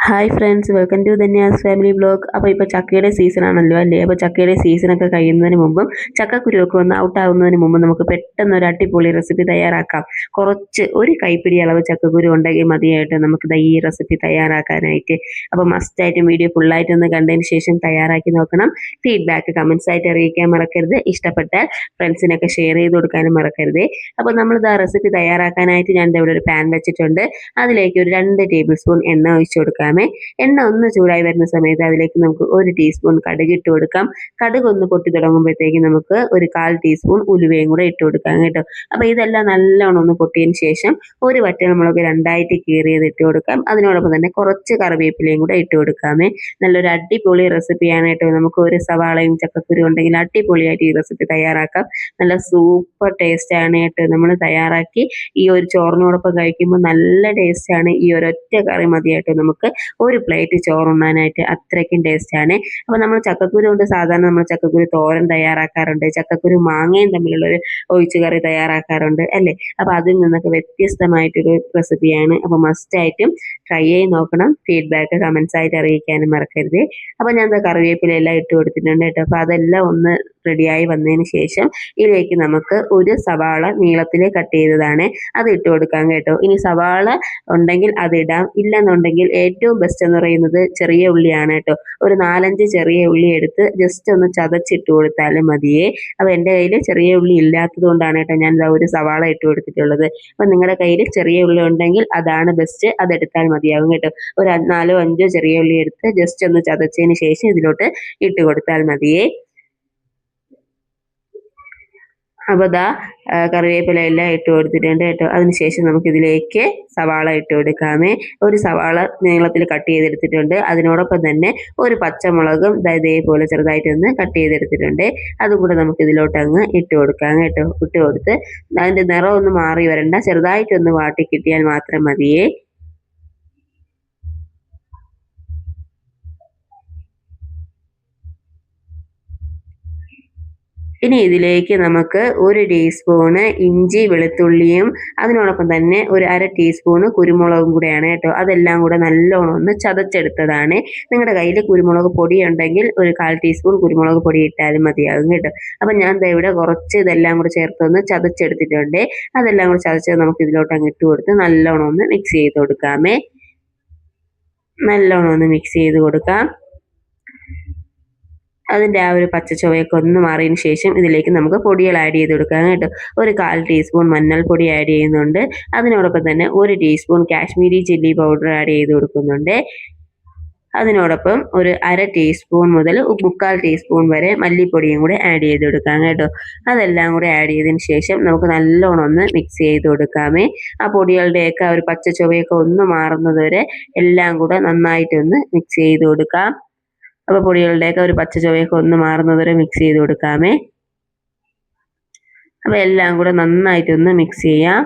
Hi friends, welcome to Dhanya's family vlog. അപ്പോൾ ഇപ്പോൾ ചക്കയുടെ സീസൺ ആണല്ലോ അല്ലേ? അപ്പോൾ ചക്കയുടെ സീസണൊക്കെ കഴിയുന്നതിന് മുമ്പും ചക്കക്കുരുവൊക്കെ ഒന്ന് ഔട്ട് ആവുന്നതിന് മുമ്പ് നമുക്ക് പെട്ടെന്ന് ഒരു അടിപൊളി റെസിപ്പി തയ്യാറാക്കാം. ഒരു കൈപ്പിടി അളവ് ചക്കക്കുരു ഉണ്ടെങ്കിൽ മതിയായിട്ട് നമുക്ക് ഈ റെസിപ്പി തയ്യാറാക്കാനായിട്ട്. അപ്പോൾ മസ്റ്റായിട്ടും വീഡിയോ ഫുള്ളായിട്ടൊന്ന് കണ്ടതിന് ശേഷം തയ്യാറാക്കി നോക്കണം. ഫീഡ്ബാക്ക് കമൻസ് ആയിട്ട് അറിയിക്കാൻ മറക്കരുത്. ഇഷ്ടപ്പെട്ടാൽ ഫ്രണ്ട്സിനൊക്കെ ഷെയർ ചെയ്ത് കൊടുക്കാനും മറക്കരുത്. അപ്പോൾ നമ്മളിത് ആ റെസിപ്പി തയ്യാറാക്കാനായിട്ട് ഞാൻ ഇവിടെ ഒരു പാൻ വെച്ചിട്ടുണ്ട്. അതിലേക്ക് ഒരു 2 ടേബിൾ സ്പൂൺ എണ്ണ ഒഴിച്ചു കൊടുക്കാം. എണ്ണ ഒന്ന് ചൂടായി വരുന്ന സമയത്ത് അതിലേക്ക് നമുക്ക് 1 ടീസ്പൂൺ കടുക് ഇട്ട് കൊടുക്കാം. കടുക് ഒന്ന് പൊട്ടി തുടങ്ങുമ്പോഴത്തേക്ക് നമുക്ക് ഒരു 1/4 ടീസ്പൂൺ ഉലുവയും കൂടെ ഇട്ട് കൊടുക്കാം കേട്ടോ. അപ്പോൾ ഇതെല്ലാം നല്ലോണം ഒന്ന് പൊട്ടിയതിന് ശേഷം ഒരു വറ്റൽമുളക് 2ആയിട്ട് കീറിയത് ഇട്ട് കൊടുക്കാം. അതിനോടൊപ്പം തന്നെ കുറച്ച് കറിവേപ്പിലയും കൂടെ ഇട്ട് കൊടുക്കാമേ. നല്ലൊരു അടിപൊളി റെസിപ്പിയാണ് കേട്ടോ. നമുക്ക് ഒരു സവാളയും ചക്കക്കുരു ഉണ്ടെങ്കിൽ അടിപൊളിയായിട്ട് ഈ റെസിപ്പി തയ്യാറാക്കാം. നല്ല സൂപ്പർ ടേസ്റ്റ് ആണ് കേട്ടോ. നമ്മൾ തയ്യാറാക്കി ഈ ഒരു ചോറിനോടൊപ്പം കഴിക്കുമ്പോൾ നല്ല ടേസ്റ്റാണ്. ഈ ഒരൊറ്റ കറി മതിയായിട്ട് നമുക്ക് ഒരു പ്ലേറ്റ് ചോറുണ്ണാനായിട്ട് അത്രയ്ക്കും ടേസ്റ്റാണ്. അപ്പോൾ നമ്മൾ ചക്കക്കുരു കൊണ്ട് സാധാരണ നമ്മൾ ചക്കക്കുരു തോരൻ തയ്യാറാക്കാറുണ്ട്, ചക്കക്കുരു മാങ്ങയും തമ്മിലുള്ളൊരു ഒഴിച്ചു കറി തയ്യാറാക്കാറുണ്ട് അല്ലേ? അപ്പോൾ അതിൽ നിന്നൊക്കെ വ്യത്യസ്തമായിട്ടൊരു റെസിപ്പിയാണ്. അപ്പോൾ മസ്റ്റായിട്ടും ട്രൈ ചെയ്ത് നോക്കണം. ഫീഡ്ബാക്ക് കമൻസ് ആയിട്ട് അറിയിക്കാനും മറക്കരുത്. അപ്പോൾ ഞാൻ കറിവേപ്പിലെല്ലാം ഇട്ട് കൊടുത്തിട്ടുണ്ട് കേട്ടോ. അപ്പോൾ അതെല്ലാം ഒന്ന് റെഡിയായി വന്നതിന് ശേഷം ഇതിലേക്ക് നമുക്ക് ഒരു സവാള നീളത്തിൽ കട്ട് ചെയ്തതാണ് അത് ഇട്ട് കൊടുക്കാം കേട്ടോ. ഇനി സവാള ഉണ്ടെങ്കിൽ അതിടാം, ഇല്ലെന്നുണ്ടെങ്കിൽ ഏറ്റവും ബെസ്റ്റ് എന്ന് പറയുന്നത് ചെറിയ ഉള്ളിയാണ് കേട്ടോ. ഒരു 4-5 ചെറിയ ഉള്ളി എടുത്ത് ജസ്റ്റ് ഒന്ന് ചതച്ചിട്ട് കൊടുത്താലും മതിയേ. അപ്പോൾ എൻ്റെ കയ്യിൽ ചെറിയ ഉള്ളി ഇല്ലാത്തത് കൊണ്ടാണ് കേട്ടോ ഞാൻ ഒരു സവാള ഇട്ട് കൊടുത്തിട്ടുള്ളത്. അപ്പോൾ നിങ്ങളുടെ കയ്യിൽ ചെറിയ ഉള്ളി ഉണ്ടെങ്കിൽ അതാണ് ബെസ്റ്റ്, അതെടുത്താൽ മതിയാകും കേട്ടോ. ഒരു 4-5 ചെറിയ ഉള്ളി എടുത്ത് ജസ്റ്റ് ഒന്ന് ചതച്ചതിന് ശേഷം ഇതിലോട്ട് ഇട്ട് കൊടുത്താൽ മതിയേ. അപ്പോൾ കറിവേപ്പില എല്ലാം ഇട്ട് കൊടുത്തിട്ടുണ്ട് കേട്ടോ. അതിനുശേഷം നമുക്കിതിലേക്ക് സവാള ഇട്ട് കൊടുക്കാമേ. ഒരു സവാള നീളത്തിൽ കട്ട് ചെയ്തെടുത്തിട്ടുണ്ട്. അതിനോടൊപ്പം തന്നെ ഒരു പച്ചമുളകും ഇതേപോലെ ചെറുതായിട്ടൊന്ന് കട്ട് ചെയ്തെടുത്തിട്ടുണ്ട്. അതും കൂടെ നമുക്കിതിലോട്ട് അങ്ങ് ഇട്ട് കൊടുക്കാം കേട്ടോ. ഇട്ട് കൊടുത്ത് അതിൻ്റെ നിറം ഒന്ന് മാറി വരണ്ട, ചെറുതായിട്ടൊന്ന് വാട്ടി കിട്ടിയാൽ മാത്രം മതിയേ. ഇനി ഇതിലേക്ക് നമുക്ക് 1 ടീസ്പൂണ് ഇഞ്ചി വെളുത്തുള്ളിയും അതിനോടൊപ്പം തന്നെ ഒരു 1/2 ടീസ്പൂണ് കുരുമുളകും കൂടെയാണ് കേട്ടോ. അതെല്ലാം കൂടെ നല്ലോണം ഒന്ന് ചതച്ചെടുത്തതാണ്. നിങ്ങളുടെ കയ്യിൽ കുരുമുളക് പൊടി ഉണ്ടെങ്കിൽ ഒരു 1/4 ടീസ്പൂൺ കുരുമുളക് പൊടി ഇട്ടാലും മതിയാകും കേട്ടോ. അപ്പം ഞാൻ ഇവിടെ കുറച്ച് ഇതെല്ലാം കൂടെ ചേർത്തൊന്ന് ചതച്ചെടുത്തിട്ടുണ്ട്. അതെല്ലാം കൂടെ ചതച്ച് നമുക്ക് ഇതിലോട്ട് അങ്ങ് ഇട്ട് കൊടുത്ത് നല്ലോണം ഒന്ന് മിക്സ് ചെയ്ത് കൊടുക്കാമേ. നല്ലോണം ഒന്ന് മിക്സ് ചെയ്ത് കൊടുക്കാം. അതിൻ്റെ ആ ഒരു പച്ച ചുവയൊക്കെ ഒന്ന് മാറിയതിന് ശേഷം ഇതിലേക്ക് നമുക്ക് പൊടികൾ ആഡ് ചെയ്ത് കൊടുക്കാം കേട്ടോ. ഒരു 1/4 ടീസ്പൂൺ മഞ്ഞൾപ്പൊടി ആഡ് ചെയ്യുന്നുണ്ട്. അതിനോടൊപ്പം തന്നെ 1 teaspoon Kashmiri chilli powder add ചെയ്ത് കൊടുക്കുന്നുണ്ട്. അതിനോടൊപ്പം ഒരു 1/2 ടീസ്പൂൺ മുതൽ 1/4 ടീസ്പൂൺ വരെ മല്ലിപ്പൊടിയും കൂടെ ആഡ് ചെയ്ത് കൊടുക്കാം കേട്ടോ. അതെല്ലാം കൂടെ ആഡ് ചെയ്തതിന് ശേഷം നമുക്ക് നല്ലോണം ഒന്ന് മിക്സ് ചെയ്ത് കൊടുക്കാമേ. ആ പൊടികളുടെയൊക്കെ ഒരു പച്ച ചുവയൊക്കെ ഒന്ന് മാറുന്നത് വരെ എല്ലാം കൂടെ നന്നായിട്ടൊന്ന് മിക്സ് ചെയ്ത് കൊടുക്കാം. അപ്പോൾ പൊടികളുടെയൊക്കെ ഒരു പച്ച ചുവയൊക്കെ ഒന്ന് മാറുന്നത് വരെ മിക്സ് ചെയ്ത് കൊടുക്കാമേ. അപ്പോൾ എല്ലാം കൂടെ നന്നായിട്ടൊന്ന് മിക്സ് ചെയ്യാം.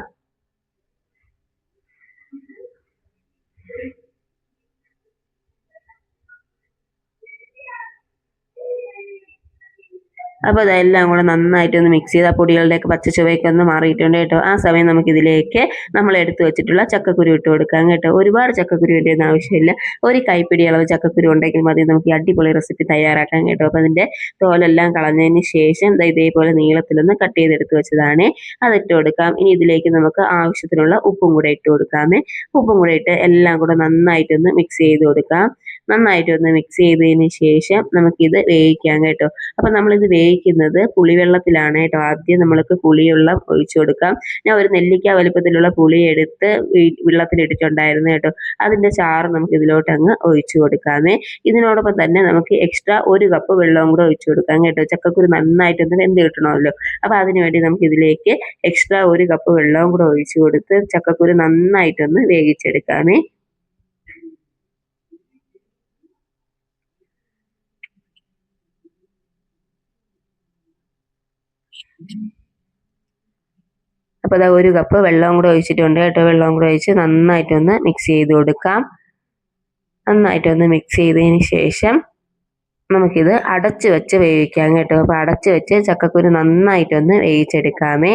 അപ്പോൾ അതെല്ലാം കൂടെ നന്നായിട്ടൊന്ന് മിക്സ് ചെയ്ത് ആ പൊടികളുടെയൊക്കെ പച്ച ചുവയൊക്കെ ഒന്ന് മാറിയിട്ടുണ്ട് കേട്ടോ. ആ സമയം നമുക്കിതിലേക്ക് നമ്മൾ എടുത്തു വെച്ചിട്ടുള്ള ചക്കക്കുരു ഇട്ട് കൊടുക്കാം കേട്ടോ. ഒരുപാട് ചക്കക്കുരു ഇടേണ്ട ആവശ്യമില്ല, ഒരു കൈപ്പിടി അളവ് ചക്കക്കുരു ഉണ്ടെങ്കിൽ മതി നമുക്ക് ഈ അടിപൊളി റെസിപ്പി തയ്യാറാക്കാം കേട്ടോ. അപ്പോൾ അതിൻ്റെ തോലെല്ലാം കളഞ്ഞതിന് ശേഷം ഇതേപോലെ നീളത്തിലൊന്ന് കട്ട് ചെയ്തെടുത്ത് വെച്ചതാണ്, അതിട്ട് കൊടുക്കാം. ഇനി ഇതിലേക്ക് നമുക്ക് ആവശ്യത്തിനുള്ള ഉപ്പും കൂടെ ഇട്ട് കൊടുക്കാമേ. ഉപ്പും കൂടെ ഇട്ട് എല്ലാം കൂടെ നന്നായിട്ടൊന്ന് മിക്സ് ചെയ്ത് കൊടുക്കാം. നന്നായിട്ടൊന്ന് മിക്സ് ചെയ്തതിന് ശേഷം നമുക്കിത് വേവിക്കാം കേട്ടോ. അപ്പോൾ നമ്മളിത് വേവിക്കുന്നത് പുളിവെള്ളത്തിലാണ് കേട്ടോ. ആദ്യം നമ്മൾക്ക് പുളിവെള്ളം ഒഴിച്ചു കൊടുക്കാം. ഞാൻ ഒരു നെല്ലിക്ക വലിപ്പത്തിലുള്ള പുളി എടുത്ത് വെള്ളത്തിലിട്ടിട്ടുണ്ടായിരുന്നു കേട്ടോ. അതിൻ്റെ ചാറ് നമുക്ക് ഇതിലോട്ട് അങ്ങ് ഒഴിച്ചു കൊടുക്കാമേ. ഇതിനോടൊപ്പം തന്നെ നമുക്ക് എക്സ്ട്രാ 1 കപ്പ് വെള്ളവും കൂടെ ഒഴിച്ചു കൊടുക്കാം കേട്ടോ. ചക്കക്കുരു നന്നായിട്ടൊന്ന് വെന്ത് കിട്ടണമല്ലോ. അപ്പോൾ അതിന് വേണ്ടി നമുക്ക് ഇതിലേക്ക് എക്സ്ട്രാ 1 കപ്പ് വെള്ളവും കൂടെ ഒഴിച്ചു കൊടുത്ത് ചക്കക്കുരു നന്നായിട്ടൊന്ന് വേവിച്ചെടുക്കാമേ. അപ്പോൾ 1 കപ്പ് വെള്ളവും കൂടെ ഒഴിച്ചിട്ടുണ്ട് കേട്ടോ. വെള്ളവും കൂടെ ഒഴിച്ച് നന്നായിട്ടൊന്ന് മിക്സ് ചെയ്ത് കൊടുക്കാം. നന്നായിട്ടൊന്ന് മിക്സ് ചെയ്തതിന് ശേഷം നമുക്കിത് അടച്ച് വെച്ച് വേവിക്കാം കേട്ടോ. അപ്പോൾ അടച്ച് വെച്ച് ചക്കക്കുരു നന്നായിട്ടൊന്ന് വേവിച്ചെടുക്കാമേ.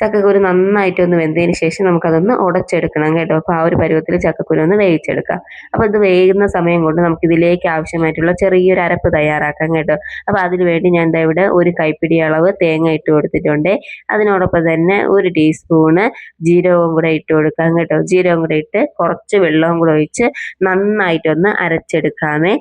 ചക്കക്കുരു നന്നായിട്ടൊന്ന് വെന്തതിന് ശേഷം നമുക്കതൊന്ന് ഉടച്ചെടുക്കണം കേട്ടോ. അപ്പോൾ ആ ഒരു പരുവത്തിൽ ചക്കക്കുരു ഒന്ന് വേവിച്ചെടുക്കാം. അപ്പോൾ ഇത് വേകുന്ന സമയം കൊണ്ട് നമുക്കിതിലേക്ക് ആവശ്യമായിട്ടുള്ള ചെറിയൊരു അരപ്പ് തയ്യാറാക്കാം കേട്ടോ. അപ്പോൾ അതിന് വേണ്ടി ഞാൻ ദാ ഇവിടെ ഒരു കൈപ്പിടി അളവ് തേങ്ങ ഇട്ട് കൊടുത്തിട്ടുണ്ട്. അതിനോടൊപ്പം തന്നെ ഒരു ടീസ്പൂണ് ജീരകവും കൂടെ ഇട്ട് കൊടുക്കാം കേട്ടോ. ജീരകം കൂടെ ഇട്ട് കുറച്ച് വെള്ളവും കൂടെ ഒഴിച്ച് നന്നായിട്ടൊന്ന് അരച്ചെടുക്കാമേ.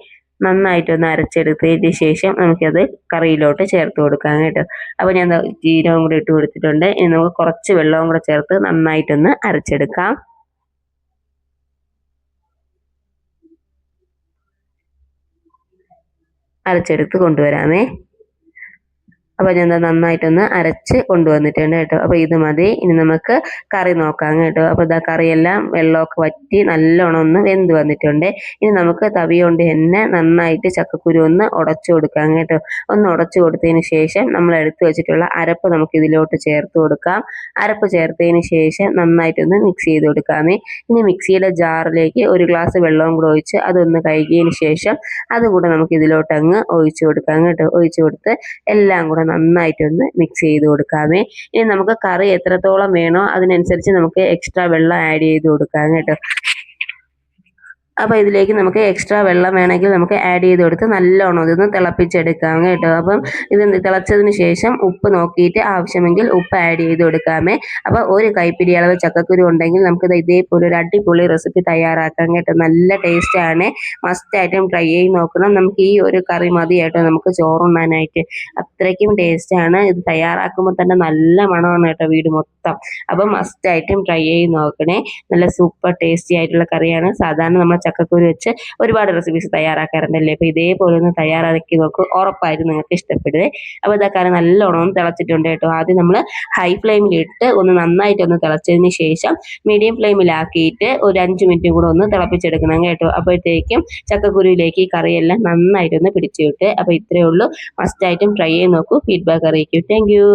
നന്നായിട്ടൊന്ന് അരച്ചെടുത്തതിന് ശേഷം നമുക്കത് കറിയിലോട്ട് ചേർത്ത് കൊടുക്കാം കേട്ടോ. അപ്പോൾ ഞാൻ ജീരകം കൂടി ഇട്ട് കൊടുത്തിട്ടുണ്ട്. ഇനി നമുക്ക് കുറച്ച് വെള്ളവും കൂടെ ചേർത്ത് നന്നായിട്ടൊന്ന് അരച്ചെടുക്കാം. അരച്ചെടുത്ത് കൊണ്ടുവരാമേ. അപ്പോൾ ഞാൻ നന്നായിട്ടൊന്ന് അരച്ച് കൊണ്ടുവന്നിട്ടുണ്ട് കേട്ടോ. അപ്പോൾ ഇത് മതി. ഇനി നമുക്ക് കറി നോക്കാം കേട്ടോ. അപ്പോൾ ഇതാ കറിയെല്ലാം വെള്ളമൊക്കെ വറ്റി നല്ലോണം ഒന്ന് വെന്ത് വന്നിട്ടുണ്ട്. ഇനി നമുക്ക് തവി കൊണ്ട് തന്നെ നന്നായിട്ട് ചക്കക്കുരു ഒന്ന് ഉടച്ചു കൊടുക്കാം കേട്ടോ. ഒന്ന് ഉടച്ചു കൊടുത്തതിന് ശേഷം നമ്മൾ എടുത്തു വെച്ചിട്ടുള്ള അരപ്പ് നമുക്ക് ഇതിലോട്ട് ചേർത്ത് കൊടുക്കാം. അരപ്പ് ചേർത്തതിന് ശേഷം നന്നായിട്ടൊന്ന് മിക്സ് ചെയ്ത് കൊടുക്കാമേ. ഇനി മിക്സിയുടെ ജാറിലേക്ക് ഒരു ഗ്ലാസ് വെള്ളവും കൂടെ ഒഴിച്ച് അതൊന്ന് കഴുകിയതിന് ശേഷം അതുകൂടെ നമുക്ക് ഇതിലോട്ട് അങ്ങ് ഒഴിച്ചു കൊടുക്കാം കേട്ടോ. ഒഴിച്ചു കൊടുത്ത് എല്ലാം കൂടെ നന്നായിട്ടൊന്ന് മിക്സ് ചെയ്ത് കൊടുക്കാമേ. ഇനി നമുക്ക് കറി എത്രത്തോളം വേണോ അതിനനുസരിച്ച് നമുക്ക് എക്സ്ട്രാ വെള്ളം ആഡ് ചെയ്ത് കൊടുക്കാം കേട്ടോ. അപ്പോൾ ഇതിലേക്ക് നമുക്ക് എക്സ്ട്രാ വെള്ളം വേണമെങ്കിൽ നമുക്ക് ആഡ് ചെയ്ത് കൊടുത്ത് നല്ലോണം ഇതൊന്ന് തിളപ്പിച്ചെടുക്കാം കേട്ടോ. അപ്പം ഇത് തിളച്ചതിന് ശേഷം ഉപ്പ് നോക്കിയിട്ട് ആവശ്യമെങ്കിൽ ഉപ്പ് ആഡ് ചെയ്ത് കൊടുക്കാമേ. അപ്പോൾ ഒരു കൈപ്പിടി അളവ് ചക്കക്കുരു ഉണ്ടെങ്കിൽ നമുക്കിത് ഇതേപോലെ ഒരു അടിപൊളി റെസിപ്പി തയ്യാറാക്കാം കേട്ടോ. നല്ല ടേസ്റ്റാണ്. മസ്റ്റായിട്ടും ട്രൈ ചെയ്ത് നോക്കണം. നമുക്ക് ഈ ഒരു കറി മതി കേട്ടോ നമുക്ക് ചോറുണ്ണാനായിട്ട്. അത്രയ്ക്കും ടേസ്റ്റാണ്. ഇത് തയ്യാറാക്കുമ്പോൾ തന്നെ നല്ല മണമാണ് കേട്ടോ വീട് മൊത്തം. അപ്പം മസ്റ്റായിട്ടും ട്രൈ ചെയ്ത് നോക്കണേ. നല്ല സൂപ്പർ ടേസ്റ്റി ആയിട്ടുള്ള കറിയാണ്. സാധാരണ നമ്മൾ ചക്കക്കുരു വെച്ച് ഒരുപാട് റെസിപ്പീസ് തയ്യാറാക്കാറുണ്ടല്ലേ. അപ്പോൾ ഇതേപോലെ ഒന്ന് തയ്യാറാക്കി നോക്കൂ. ഉറപ്പായിട്ടും നിങ്ങൾക്ക് ഇഷ്ടപ്പെടുവേ. അപ്പോൾ ഇതാ കറി നല്ലോണം തിളച്ചിട്ടുണ്ട് കേട്ടോ. ആദ്യം നമ്മൾ ഹൈ ഫ്ലെയിമിലിട്ട് ഒന്ന് നന്നായിട്ടൊന്ന് തിളച്ചതിന് ശേഷം മീഡിയം ഫ്ലെയിമിലാക്കിയിട്ട് ഒരു 5 മിനിറ്റും കൂടെ ഒന്ന് തിളപ്പിച്ചെടുക്കണം കേട്ടോ. അപ്പോഴത്തേക്കും ചക്കക്കുരുവിലേക്ക് ഈ കറിയെല്ലാം നന്നായിട്ടൊന്ന് പിടിച്ചു കിട്ടും. അപ്പോൾ ഇത്രയേ ഉള്ളൂ. മസ്റ്റായിട്ടും ട്രൈ ചെയ്ത് നോക്കൂ. ഫീഡ്ബാക്ക് അറിയിക്കൂ. Thank you.